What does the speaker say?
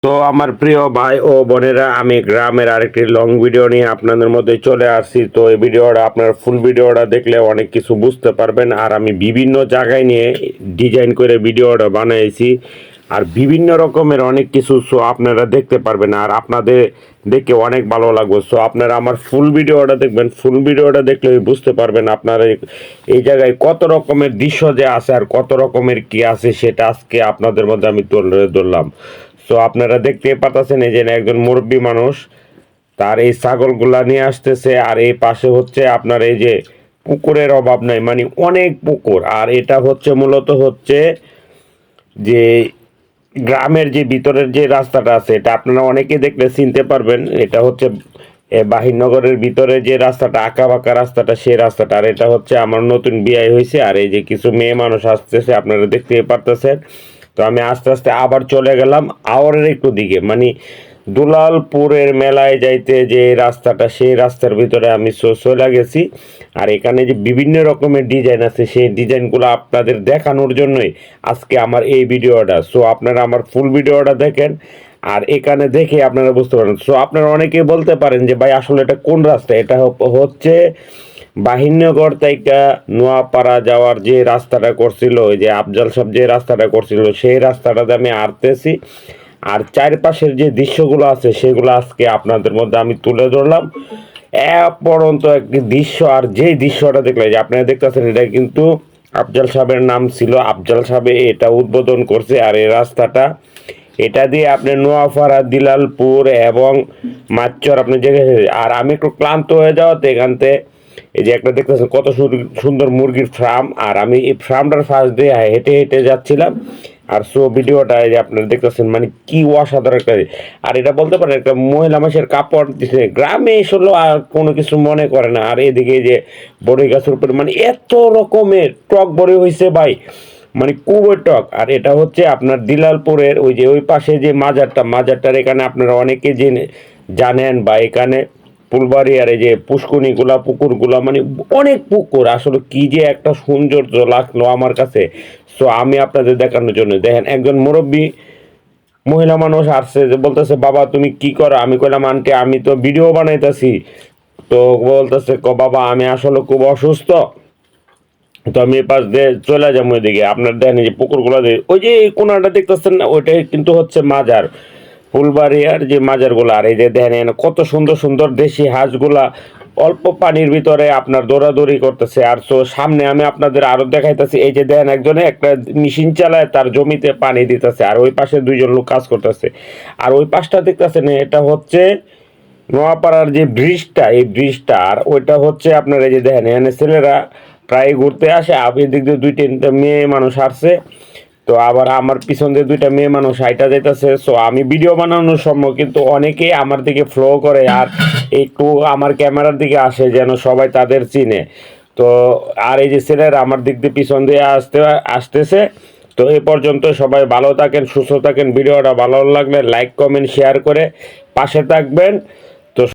তো আমার প্রিয় ভাই ও বোনেরা, আমি গ্রামের আরেকটি লং ভিডিও নিয়ে আপনাদের মধ্যে চলে আসছি। তো এই ভিডিওটা আপনার ফুল ভিডিওটা দেখলে অনেক কিছু বুঝতে পারবেন। আর আমি বিভিন্ন জায়গায় নিয়ে ডিজাইন করে ভিডিওটা বানিয়েছি, আর বিভিন্ন রকমের অনেক কিছু শো আপনারা দেখতে পারবেন, আর আপনাদের দেখে অনেক ভালো লাগবে। সো আপনারা আমার ফুল ভিডিওটা দেখবেন, ফুল ভিডিওটা দেখলে বুঝতে পারবেন আপনারা এই জায়গায় কত রকমের দৃশ্য যে আছে আর কত রকমের কি আছে, সেটা আজকে আপনাদের মধ্যে আমি তুলে ধরলাম। সো আপনারা দেখতে পাচ্ছেন এই যে একজন মুরব্বী মানুষ তার এই ছাগলগুলা নিয়ে আসতেছে, আর এই পাশে হচ্ছে আপনার এই যে পুকুরের অভাব নাই, মানে অনেক পুকুর। আর এটা হচ্ছে মূলত হচ্ছে যে গ্রামের যে ভিতরের যে রাস্তাটা আছে, এটা আপনারা অনেকে দেখলে চিনতে পারবেন। এটা হচ্ছে বাহিরনগরের ভিতরে যে রাস্তাটা, আঁকা বাঁকা রাস্তাটা, সেই রাস্তাটা। আর এটা হচ্ছে আমার নতুন বিয়ে হয়েছে, আর এই যে কিছু মেয়ে মানুষ আসতেছে আপনারা দেখতে পারতেছেন। তো আমি আস্তে আস্তে আবার চলে গেলাম আওয়ারের একটু দিকে, মানে দুলালপুরের মেলায় যাইতে যে রাস্তাটা, সেই রাস্তার ভিতরে আমি চলে গেছি। আর এখানে যে বিভিন্ন রকমের ডিজাইন আছে, সেই ডিজাইনগুলো আপনাদের দেখানোর জন্যই আজকে আমার এই ভিডিওটা। সো আপনারা আমার ফুল ভিডিওটা দেখেন, আর এখানে দেখে আপনারা বুঝতে পারেন। সো আপনারা অনেকে বলতে পারেন যে ভাই আসলে এটা কোন রাস্তা। এটা হচ্ছে বাহিনীনগর থেকে নোয়াপাড়া যাওয়ার যে রাস্তাটা করছিল, ওই যে আফজাল সাহেব যে রাস্তাটা করছিল, সেই রাস্তাটাতে আমি আসতেছি। আর চারপাশের যে দৃশ্যগুলো আছে সেগুলো আজকে আপনাদের মধ্যে আমি তুলে ধরলাম। পরন্ত একটি দৃশ্য, আর যেই দৃশ্যটা দেখলে যে আপনারা দেখতেছেন, এটা কিন্তু আফজাল সাহেবের নাম ছিল। আফজাল সাহেব এটা উদ্বোধন করছে। আর এই রাস্তাটা, এটা দিয়ে আপনি নোয়াপাড়া, দিলালপুর এবং মাচ্চর আপনি যে, আর আমি একটু ক্লান্ত হয়ে যাওয়াতে এখানতে এই যে একটা দেখতেছেন কত সুন্দর মুরগির ফার্ম, আর আমি এই ফার্মটার ফার্স্ট দিয়ে হেঁটে হেঁটে যাচ্ছিলাম। আর সো ভিডিওটা এই যে আপনারা দেখতেছেন, মানে কি অসাধারণ একটা। আর এটা বলতে পারেন একটা মহিলা মানুষের কাপড় দিচ্ছে। গ্রামে এসলো আর কোনো কিছু মনে করে না। আর এদিকে যে বড়ই গাছের উপরে মানে এত রকমের টক বড়ি হয়েছে ভাই, মানে খুবই টক। আর এটা হচ্ছে আপনার দিলালপুরের ওই যে ওই পাশে যে মাজারটার এখানে আপনারা অনেকে জানেন, বা এখানে ফুলবাড়ি আর এই যে পুষ্কনিগুলা, পুকুরগুলা, মানে অনেক পুকুর। আসলে কি যে একটা সৌন্দর্য লাগলো আমার কাছে। সো আমি আপনাদের দেখানোর জন্য, দেখেন একজন মুরব্বী মহিলা মানুষ আসছে, যে বলতেছে বাবা তুমি কি করো। আমি কইলাম আন্টি আমি তো ভিডিও বানাইতেছি। তো বলতেছে বাবা আমি আসলে খুব অসুস্থ, তো আমি এই পাশ দিয়ে চলে যাবো ওইদিকে। আপনার দেখেন যে পুকুরগুলো, ওই যে এই কোনাটা দেখতেছেন না, ওইটাই কিন্তু হচ্ছে মাজার, ফুলবাড়িয়ার যে মাজারগুলো। আর এই যে দেখেন কত সুন্দর সুন্দর দেশি হাঁসগুলা অল্প পানির ভিতরে আপনার দৌড়াদৌড়ি করতেছে। আর তো সামনে আমি আপনাদের আরো দেখাইতেছি, এই যে দেখেন একজনে একটা মেশিন চালায় তার জমিতে পানি দিতেছে, আর ওই পাশে দুইজন লোক কাজ করতেছে। আর ওই পাশটা দেখতেছেন, এটা হচ্ছে নোয়াপাড়ার যে ব্রিজটা, এই ব্রিজটা। আর ওইটা হচ্ছে আপনার এই যে দেখেন এখানে ছেলেরা প্রায় ঘুরতে আসে। আপনি দিক দিয়ে দুই তিনটা মেয়ে মানুষ আসছে, তো আবার আমার পিছন দিয়ে দুইটা মেয়ে মানুষ হাইটা যাইতেছে। সো আমি ভিডিও বানানোর সময় কিন্তু অনেকেই আমার দিকে ফ্লো করে আর একটু আমার ক্যামেরার দিকে আসে, যেন সবাই তাদের চিনে। তো আর এই যে ছেলেরা আমার দিক দিয়ে পিছন দিয়ে আসতেছে। তো এ পর্যন্ত সবাই ভালো থাকেন, সুস্থ থাকেন। ভিডিওটা ভালো লাগলে লাইক কমেন্ট শেয়ার করে পাশে থাকবেন।